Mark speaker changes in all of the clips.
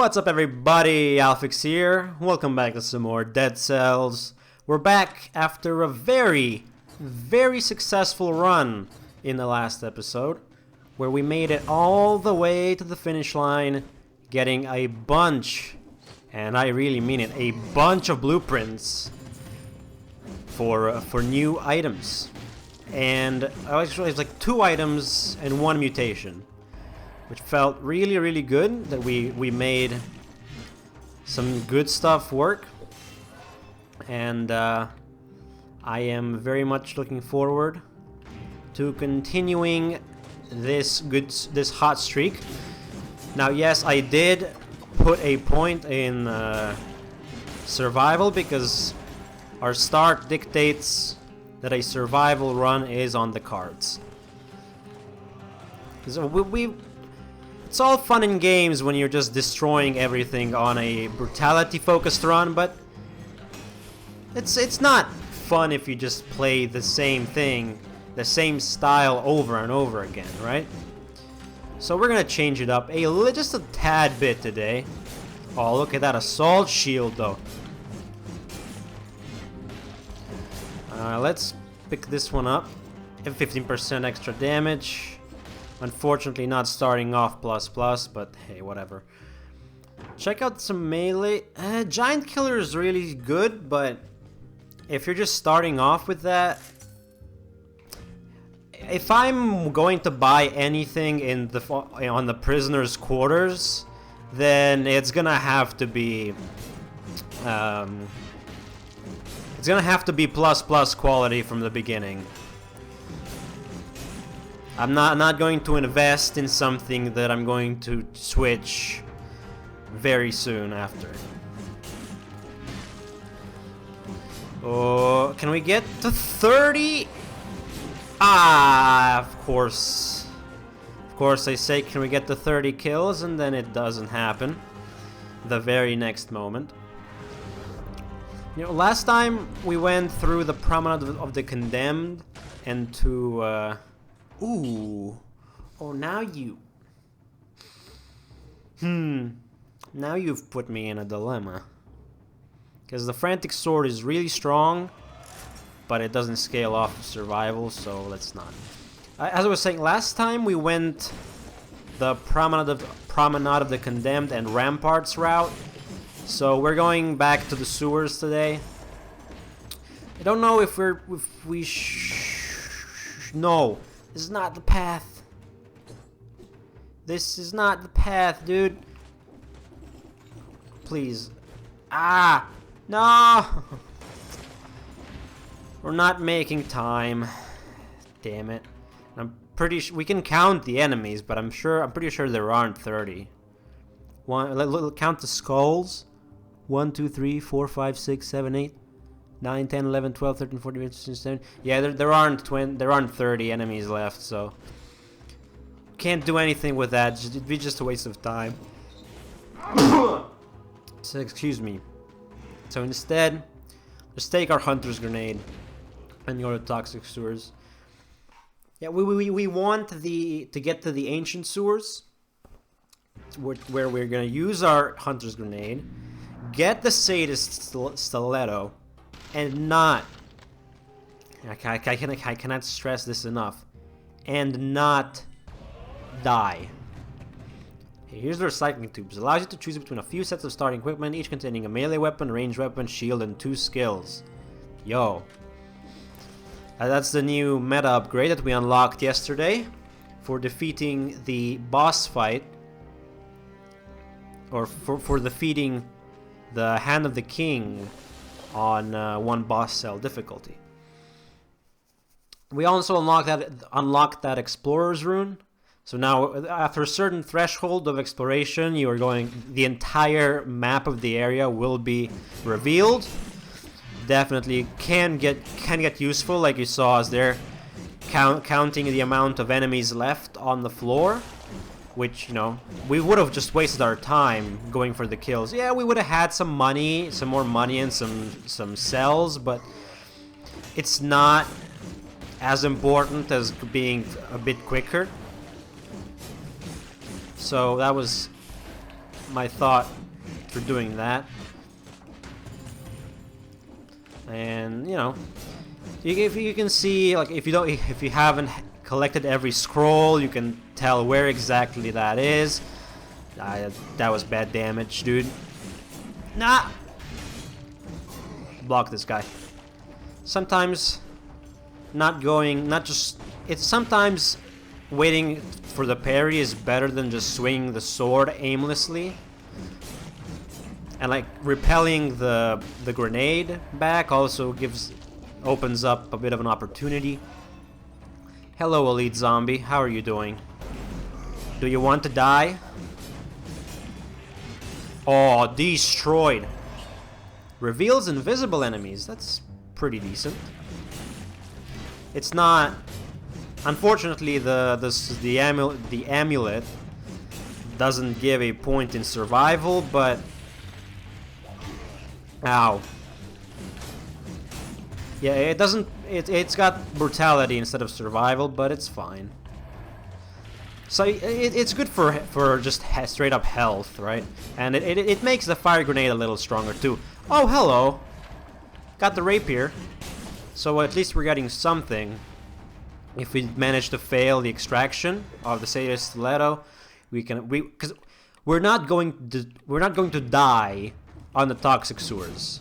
Speaker 1: What's up, everybody? Alphiks here. Welcome back to some more Dead Cells. We're back after a very successful run in the last episode, where we made it all the way to the finish line, getting a bunch, and I really mean it, a bunch of blueprints for new items. And actually, it's like 2 items and 1 mutation, which felt really good, that we made some good stuff work. And I am very much looking forward to continuing this hot streak. Now, yes, I did put a point in survival, because our start dictates that a survival run is on the cards. Because it's all fun and games when you're just destroying everything on a brutality-focused run, but it's not fun if you just play the same thing, the same style over and over again, right? So we're gonna change it up just a tad bit today. Oh, look at that assault shield, though. Let's pick this one up. 15% extra damage. Unfortunately, not starting off plus, but hey, whatever. Check out some melee. Giant Killer is really good, but if you're just starting off with that, if I'm going to buy anything on the prisoner's quarters, then it's gonna have to be plus quality from the beginning. I'm not going to invest in something that I'm going to switch very soon after. Oh, can we get to 30? Ah, of course. Of course, I say, can we get to 30 kills? And then it doesn't happen the very next moment. You know, last time we went through the Promenade of the Condemned and to ooh. Oh, now you've put me in a dilemma. Because the Frantic Sword is really strong, but it doesn't scale off of survival, so let's not. As I was saying, last time we went the Promenade of the Condemned and Ramparts route. So we're going back to the sewers today. I don't know if we no. This is not the path. This is not the path, dude. Please. Ah! No! We're not making time. Damn it. I'm pretty sure we can count the enemies, but I'm pretty sure there aren't 30. Count the skulls. 1, 2, 3, 4, 5, 6, 7, 8. 9, 10, 11, 12, 13, 14, 15, 16, 17. Yeah, there aren't 30 enemies left, so can't do anything with that. It'd be just a waste of time. So, excuse me. So instead, let's take our Hunter's Grenade and go to Toxic Sewers. Yeah, we want to get to the Ancient Sewers, where we're gonna use our Hunter's Grenade, get the Sadist Stiletto, and not, I cannot stress this enough, and not die. Okay, here's the recycling tubes. It allows you to choose between a few sets of starting equipment, each containing a melee weapon, ranged weapon, shield, and 2 skills. Yo. That's the new meta upgrade that we unlocked yesterday for defeating the boss fight, or for defeating the Hand of the King on 1 boss cell difficulty. We also unlocked that Explorer's Rune. So now, after a certain threshold of exploration, the entire map of the area will be revealed. Definitely can get useful, like you saw us there, counting the amount of enemies left on the floor. Which, you know, we would have just wasted our time going for the kills. Yeah, we would have had some more money and some cells, but it's not as important as being a bit quicker. So that was my thought for doing that. And you know, if you can see, like, if you haven't collected every scroll, you can tell where exactly that is. That was bad damage, dude. Nah. Block this guy. Sometimes sometimes waiting for the parry is better than just swinging the sword aimlessly. And like repelling the grenade back also opens up a bit of an opportunity. Hello, elite zombie. How are you doing? Do you want to die? Oh, destroyed. Reveals invisible enemies. That's pretty decent. It's not. Unfortunately, the amulet doesn't give a point in survival, but ow. Yeah, it doesn't. It's got brutality instead of survival, but it's fine. So it's good for just straight up health, right? And it makes the fire grenade a little stronger too. Oh, hello. Got the rapier. So at least we're getting something. If we manage to fail the extraction of the Sadius Stiletto, because we're not going to die on the toxic sewers.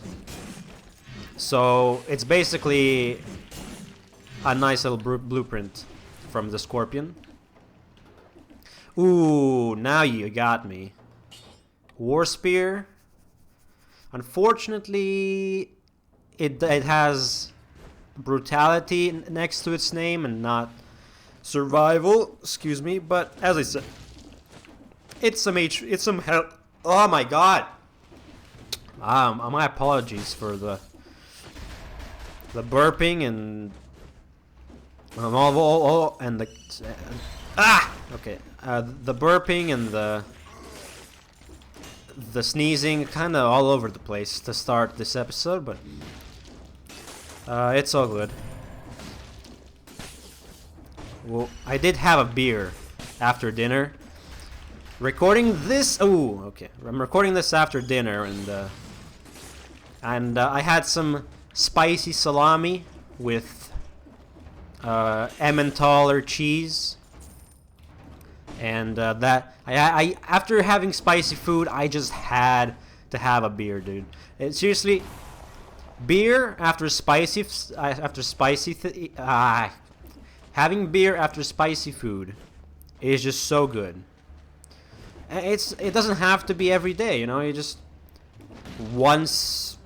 Speaker 1: So it's basically a nice little blueprint from the Scorpion. Ooh, now you got me. War Spear. Unfortunately, it has brutality next to its name and not survival. Excuse me, but as I said, it's some help. Oh my god. My apologies for the burping and and the okay. The burping and the sneezing, kind of all over the place to start this episode, but it's all good. Well, I did have a beer after dinner. Recording this. Oh, okay. I'm recording this after dinner, and I had some spicy salami with Emmentaler cheese. And that I after having spicy food, I just had to have a beer, dude. Seriously, beer after having beer after spicy food is just so good. It doesn't have to be every day, you know. You just once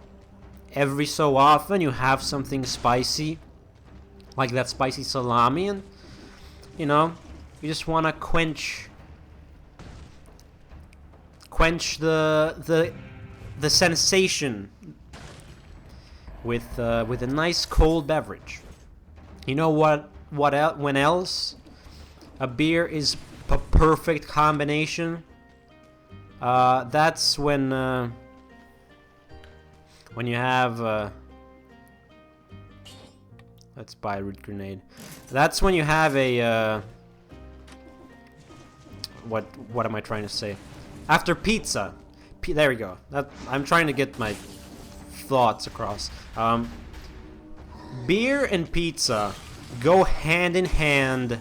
Speaker 1: every so often you have something spicy, like that spicy salami, and you know. You just want to quench the sensation with a nice cold beverage. You know when else a beer is a perfect combination? That's when you have let's buy a root grenade. That's when you have a what am I trying to say? After pizza. There we go. I'm trying to get my thoughts across. Beer and pizza go hand in hand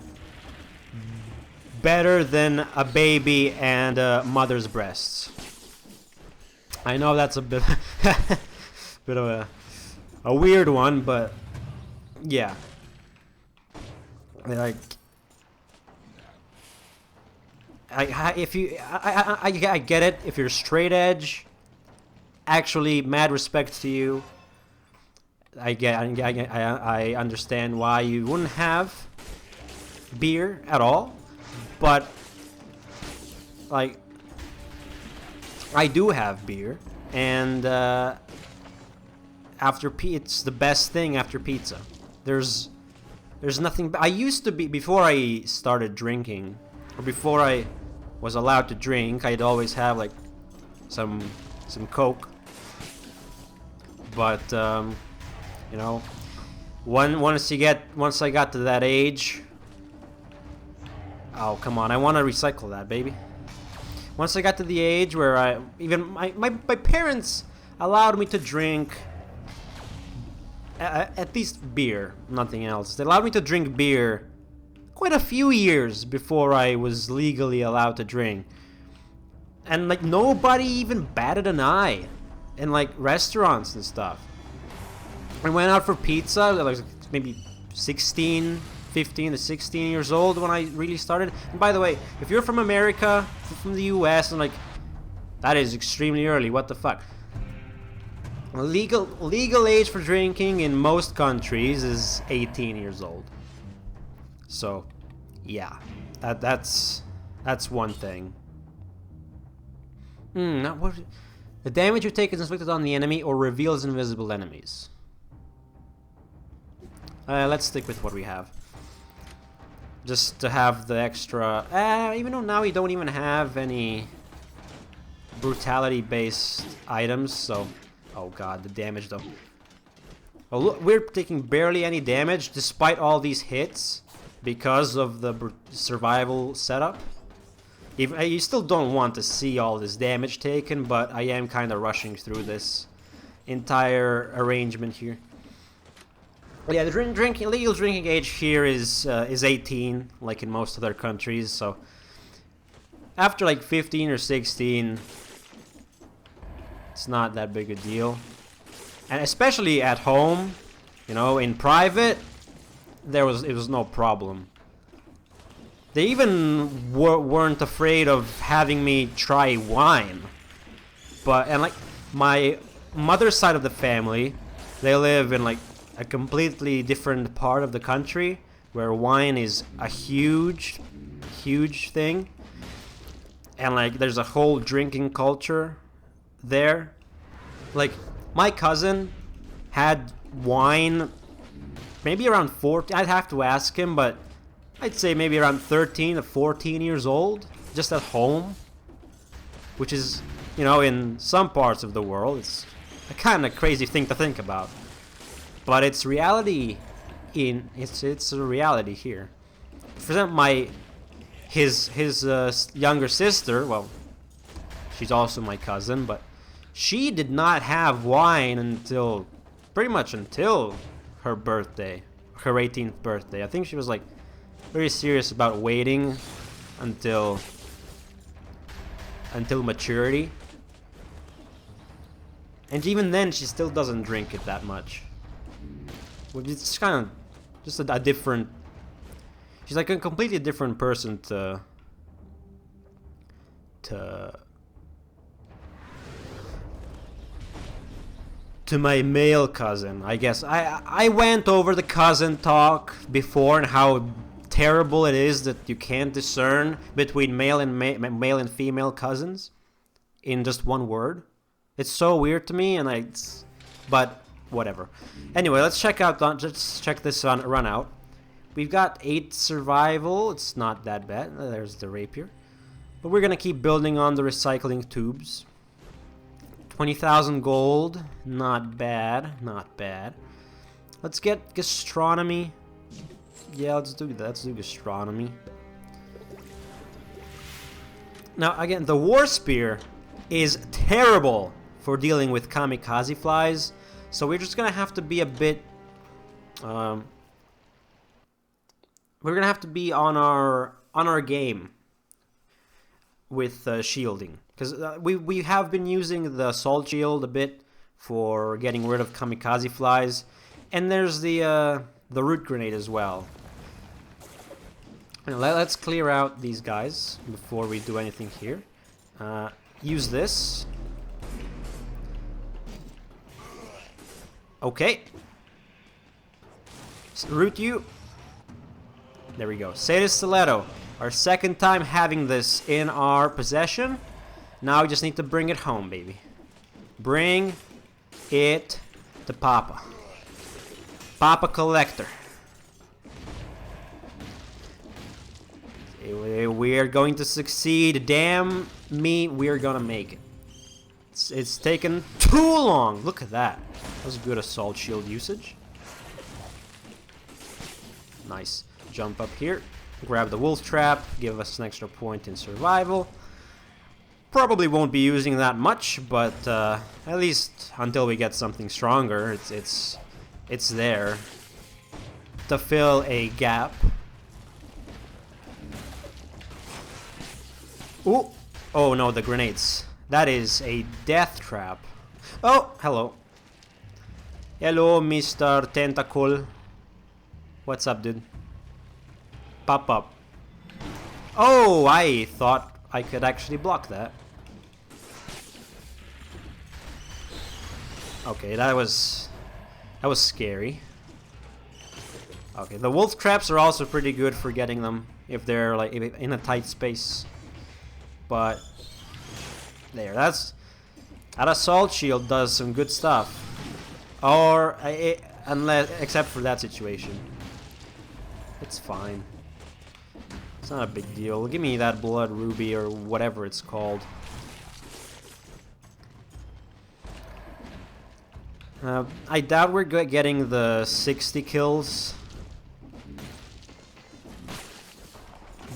Speaker 1: better than a baby and a mother's breasts. I know that's a bit of a weird one, but yeah. Like I get it. If you're straight edge, actually, mad respect to you. I understand why you wouldn't have beer at all, but like I do have beer, and it's the best thing after pizza. There's nothing. I used to be, before I started drinking, or before I was allowed to drink, I'd always have like some Coke. But you know, once I got to that age, oh come on, I want to recycle that, baby. Once I got to the age where my parents allowed me to drink at least beer, nothing else. They allowed me to drink beer quite a few years before I was legally allowed to drink. And like nobody even batted an eye in like restaurants and stuff. I went out for pizza, I was like maybe 15 to 16 years old when I really started. And by the way, if you're from America, from the US, and like, that is extremely early, what the fuck? Legal age for drinking in most countries is 18 years old. So, yeah, that's one thing. The damage you take is inflicted on the enemy or reveals invisible enemies. Let's stick with what we have. Just to have the extra... even though now we don't even have any brutality-based items, so... Oh god, the damage though. Oh, look, we're taking barely any damage despite all these hits because of the survival setup. You still don't want to see all this damage taken, but I am kind of rushing through this entire arrangement here. Yeah, the legal drinking age here is 18, like in most other countries. So after like 15 or 16, it's not that big a deal. And especially at home, you know, in private, it was no problem. They even weren't afraid of having me try wine. And like my mother's side of the family, they live in like a completely different part of the country where wine is a huge thing, and like there's a whole drinking culture there. Like my cousin had wine maybe around 14, I'd have to ask him, but I'd say maybe around 13 to 14 years old, just at home, which is, you know, in some parts of the world it's a kind of crazy thing to think about. But it's reality. It's a reality here. For example, his younger sister. Well, she's also my cousin, but she did not have wine until pretty much until her birthday, her 18th birthday. I think she was like very serious about waiting until maturity. And even then, she still doesn't drink it that much. It's kind of just a different... She's like a completely different person to my male cousin, I guess. I went over the cousin talk before and how terrible it is that you can't discern between male and female cousins in just one word. It's so weird to me, and but whatever. Anyway, let's check this run out. We've got 8 survival. It's not that bad. There's the rapier. But we're gonna keep building on the recycling tubes. 20,000 gold. Not bad. Not bad. Let's get gastronomy. Yeah, let's do that. Let's do gastronomy. Now, again, the war spear is terrible for dealing with kamikaze flies. So we're just gonna have to be a bit... we're gonna have to be on our game with shielding, because we have been using the salt shield a bit for getting rid of kamikaze flies, and there's the root grenade as well. Let's clear out these guys before we do anything here. Use this. Okay. Root you. There we go. Say this stiletto. Our second time having this in our possession. Now we just need to bring it home, baby. Bring it to Papa. Papa Collector. We are going to succeed. Damn me, we are gonna make it. It's taken too long. Look at that. That was good assault shield usage. Nice. Jump up here. Grab the wolf trap. Give us an extra point in survival. Probably won't be using that much, but at least until we get something stronger, it's there to fill a gap. Ooh! Oh no, the grenades. That is a death trap. Oh, hello. Hello, Mr. Tentacle. What's up, dude? Pop up. Oh, I thought I could actually block that. Okay, that was scary. Okay, the wolf traps are also pretty good for getting them if they're like in a tight space. But there, that assault shield does some good stuff. Or unless except for that situation. It's fine. It's not a big deal. Give me that blood ruby or whatever it's called. I doubt we're getting the 60 kills.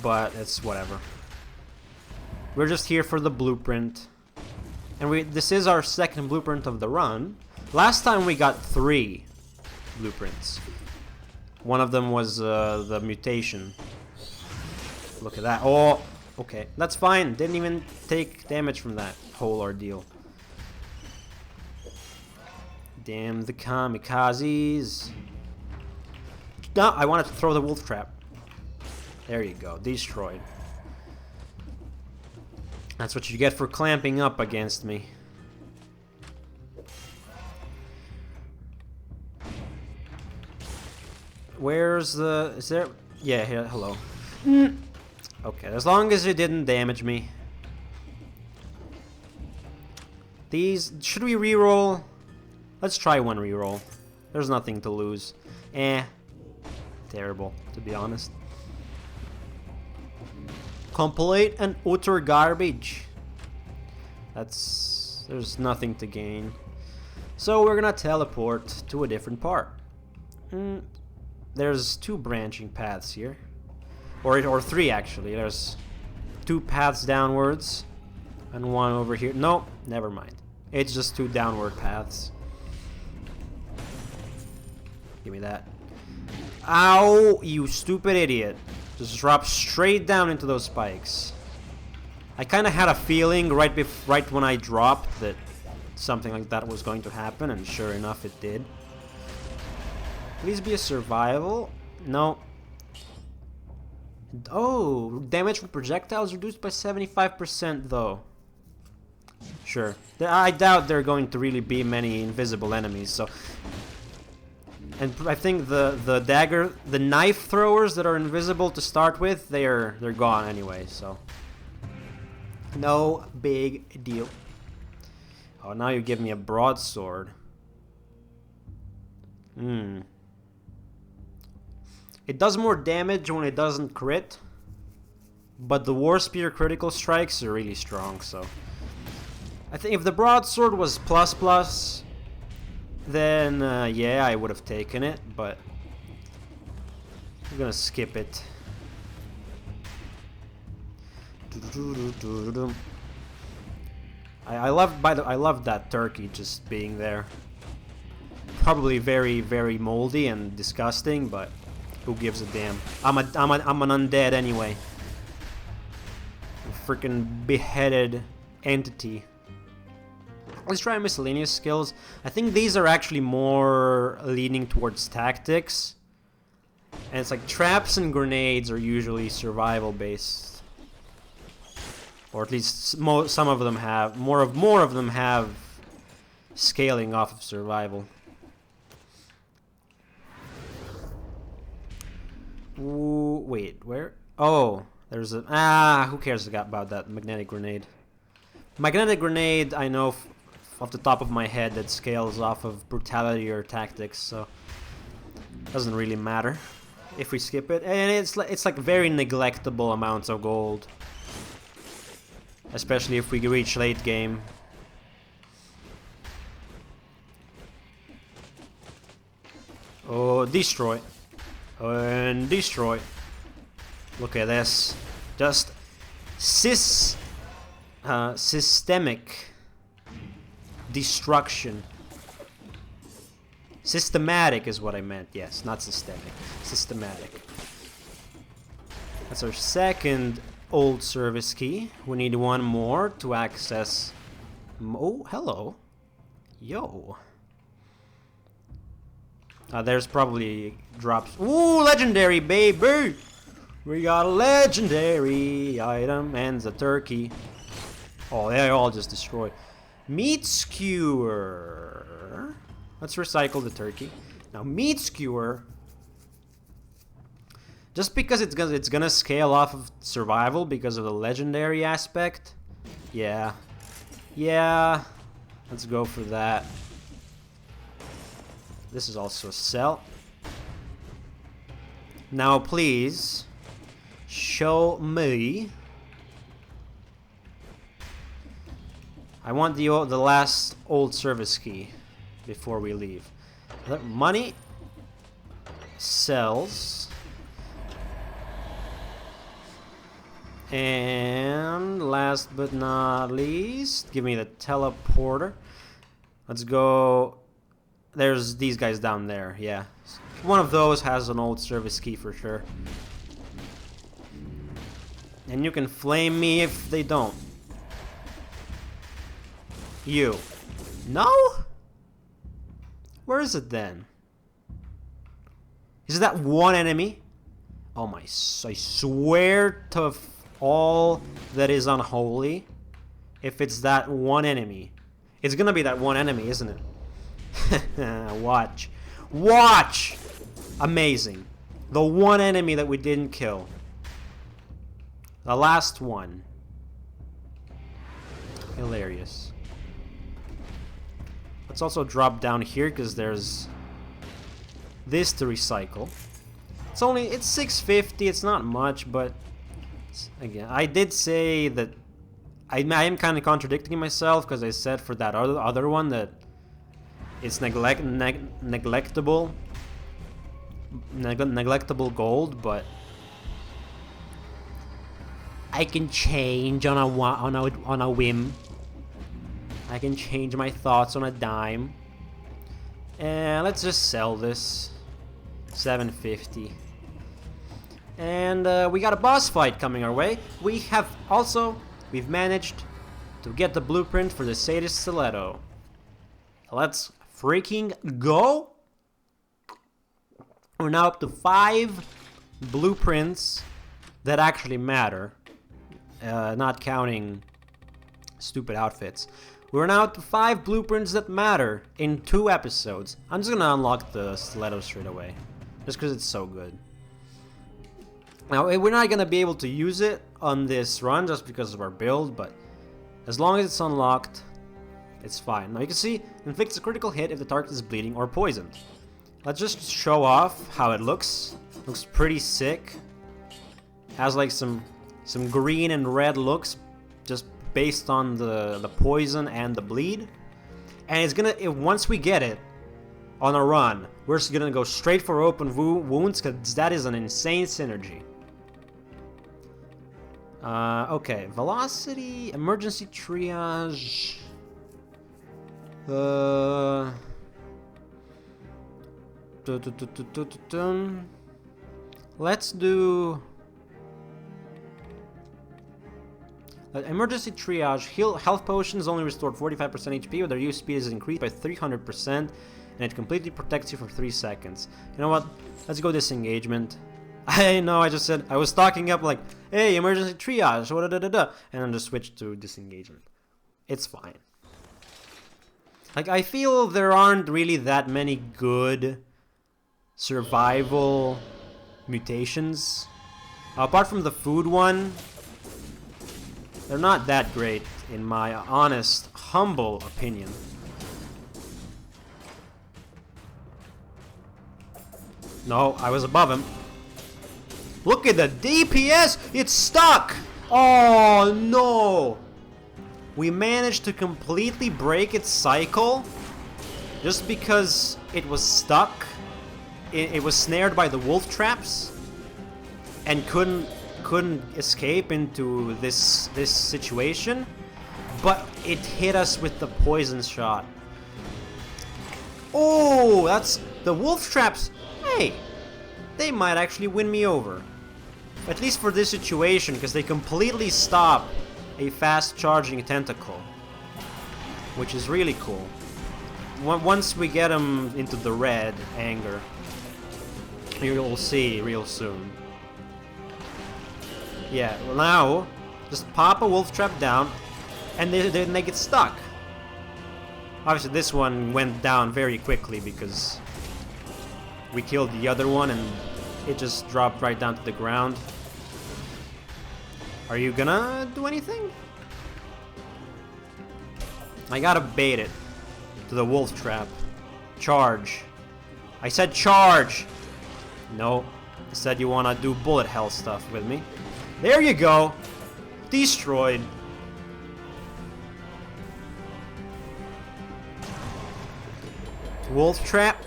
Speaker 1: But it's whatever. We're just here for the blueprint. And this is our second blueprint of the run. Last time we got 3 blueprints. One of them was the mutation. Look at that. Oh, okay. That's fine. Didn't even take damage from that whole ordeal. Damn the kamikazes. No, I wanted to throw the wolf trap. There you go. Destroyed. That's what you get for clamping up against me. Where's the... Is there... Yeah, here, hello. Okay, as long as you didn't damage me. These... Should we reroll? Let's try one reroll. There's nothing to lose. Terrible, to be honest. Complete and utter garbage. There's nothing to gain. So we're gonna teleport to a different part. There's 2 branching paths here. Or 3 actually. There's 2 paths downwards. And 1 over here. No, never mind. It's just 2 downward paths. Give me that. Ow, you stupid idiot. Just drop straight down into those spikes. I kind of had a feeling right when I dropped that something like that was going to happen, and sure enough it did. Please be a survival. No. Oh, damage from projectiles reduced by 75% though. Sure. I doubt there are going to really be many invisible enemies, so... And I think the knife throwers that are invisible to start with, they're gone anyway, so... No big deal. Oh, now you give me a broadsword. It does more damage when it doesn't crit. But the War Spear critical strikes are really strong, so... I think if the broadsword was ++, then yeah, I would have taken it, but I'm gonna skip it. I love that turkey just being there. Probably very, very moldy and disgusting, but who gives a damn? I'm an undead anyway. A freaking beheaded entity. Let's try miscellaneous skills. I think these are actually more leaning towards tactics. And it's like traps and grenades are usually survival based. Or at least some of them have. More of them have scaling off of survival. Ooh, wait, where? Oh, there's a... who cares about that magnetic grenade? Magnetic grenade, I know off the top of my head that scales off of brutality or tactics, so doesn't really matter if we skip it. And it's like very neglectable amounts of gold, especially if we reach late game. Oh, destroy. And destroy. Look at this. Just Systemic destruction. Systematic is what I meant. Yes, not systemic. Systematic. That's our second old service key. We need one more to access... Oh, hello. Yo. There's probably drops. Ooh, legendary, baby! We got a legendary item and the turkey. Oh, they're all just destroyed. Meat skewer. Let's recycle the turkey. Now, meat skewer. Just because it's gonna scale off of survival because of the legendary aspect. Yeah. Yeah. Let's go for that. This is also a cell. Now, please show me. I want the last old service key before we leave. Money, cells, and last but not least, give me the teleporter. Let's go. There's these guys down there, yeah. One of those has an old service key for sure. And you can flame me if they don't. You. No? Where is it then? Is that one enemy? Oh my, I swear to all that is unholy, if it's that one enemy. It's gonna be that one enemy, isn't it? Watch. Watch! Amazing. The one enemy that we didn't kill. The last one. Hilarious. Let's also drop down here because there's this to recycle. It's 650, it's not much, but again, I did say that I am kind of contradicting myself because I said for that other one that it's neglectable gold, but I can change on a whim. I can change my thoughts on a dime. And let's just sell this. 750. And we got a boss fight coming our way. We've managed to get the blueprint for the Sadist Stiletto. Let's freaking go. We're now up to 5 blueprints that actually matter. Not counting stupid outfits. We're now up to 5 blueprints that matter in 2 episodes. I'm just gonna unlock the stiletto straight away. Just because it's so good. Now, we're not gonna be able to use it on this run just because of our build, but as long as it's unlocked, it's fine. Now you can see, inflicts a critical hit if the target is bleeding or poisoned. Let's just show off how it looks. Looks pretty sick. Has like some green and red looks, just based on the poison and the bleed. And it's gonna, once we get it on a run, we're just gonna go straight for open wounds because that is an insane synergy. Okay, velocity, emergency triage. Let's do emergency triage. Health potions only restored 45% HP, but their use speed is increased by 300%, and it completely protects you for 3 seconds. You know what? Let's go disengagement. I know, I just said, I was stocking up like, hey, emergency triage, and then just switched to disengagement. It's fine. Like, I feel there aren't really that many good survival mutations. Apart from the food one, they're not that great, in my honest, humble opinion. No, I was above him. Look at the DPS! It's stuck! Oh no! We managed to completely break its cycle just because it was stuck. It was snared by the wolf traps and couldn't escape into this situation. But it hit us with the poison shot. Oh, that's... The wolf traps... Hey! They might actually win me over. At least for this situation, because they completely stop a fast-charging tentacle. Which is really cool. Once we get them into the red anger, you'll see real soon. Yeah, well now, just pop a wolf trap down, and they get stuck. Obviously this one went down very quickly because we killed the other one and it just dropped right down to the ground. Are you gonna do anything? I gotta bait it to the wolf trap. Charge. I said charge! No. I said you wanna do bullet hell stuff with me. There you go! Destroyed. Wolf trap?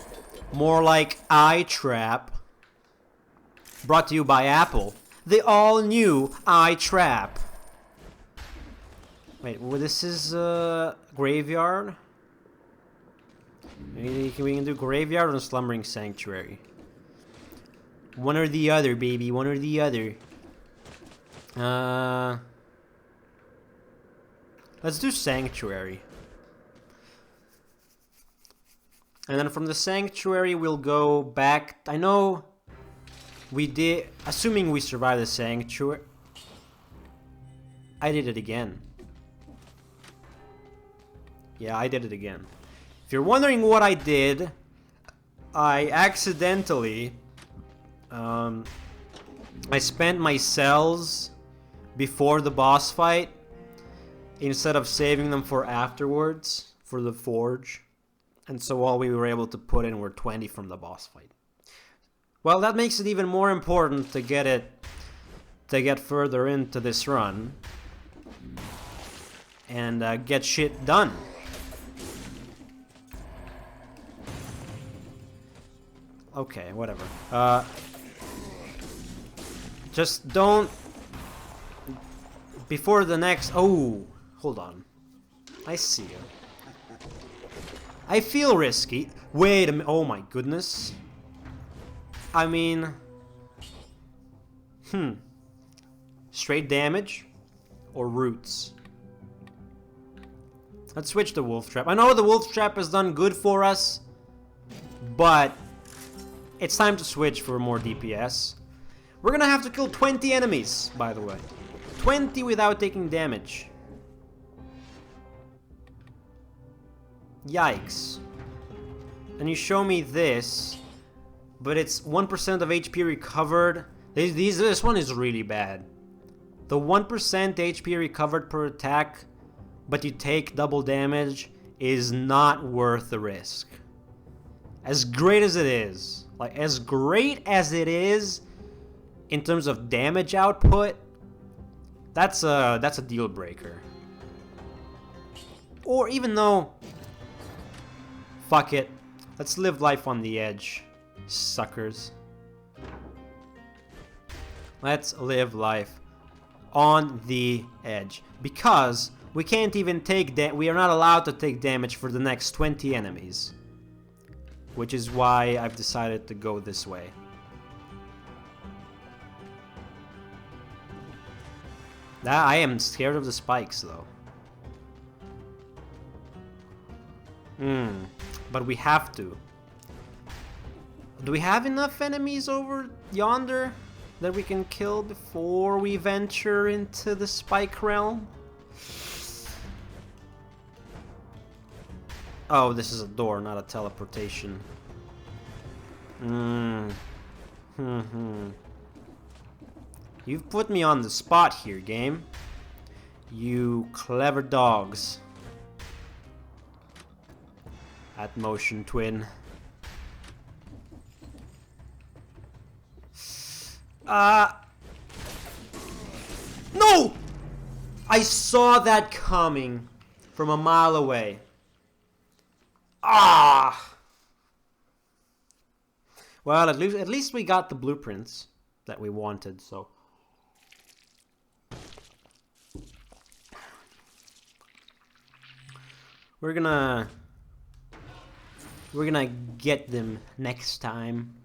Speaker 1: More like eye trap. Brought to you by Apple. The all-new eye trap. Wait, well, this is graveyard? Maybe we can do graveyard or slumbering sanctuary. One or the other, baby. One or the other. Let's do sanctuary. And then from the sanctuary we'll go back. I know we did, assuming we survive the sanctuary. I did it again. Yeah, I did it again. If you're wondering what I did, I accidentally I spent my cells before the boss fight instead of saving them for afterwards for the forge. And so all we were able to put in were 20 from the boss fight. Well, that makes it even more important to get further into this run and get shit done. Okay, whatever. Just don't... Before the next... Oh, hold on. I see you. I feel risky. Wait a minute. Oh my goodness. I mean... Straight damage or roots? Let's switch to wolf trap. I know the wolf trap has done good for us, but it's time to switch for more DPS. We're gonna have to kill 20 enemies, by the way. 20 without taking damage. Yikes. And you show me this, but it's 1% of HP recovered. This one is really bad. The 1% HP recovered per attack, but you take double damage, is not worth the risk. As great as it is, like as great as it is in terms of damage output, that's a deal breaker. Or even though, fuck it, let's live life on the edge, suckers. Let's live life on the edge, because we can't even take we are not allowed to take damage for the next 20 enemies, which is why I've decided to go this way. I am scared of the spikes though. But we have to. Do we have enough enemies over yonder that we can kill before we venture into the spike realm? Oh, this is a door, not a teleportation. You've put me on the spot here, game. You clever dogs. At motion twin. No! I saw that coming from a mile away. Well, at least we got the blueprints that we wanted, so. We're gonna get them next time.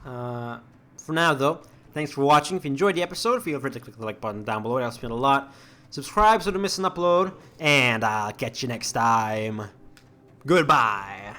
Speaker 1: For now, though, thanks for watching. If you enjoyed the episode, feel free to click the like button down below. It helps me out a lot. Subscribe so you don't miss an upload, and I'll catch you next time. Goodbye.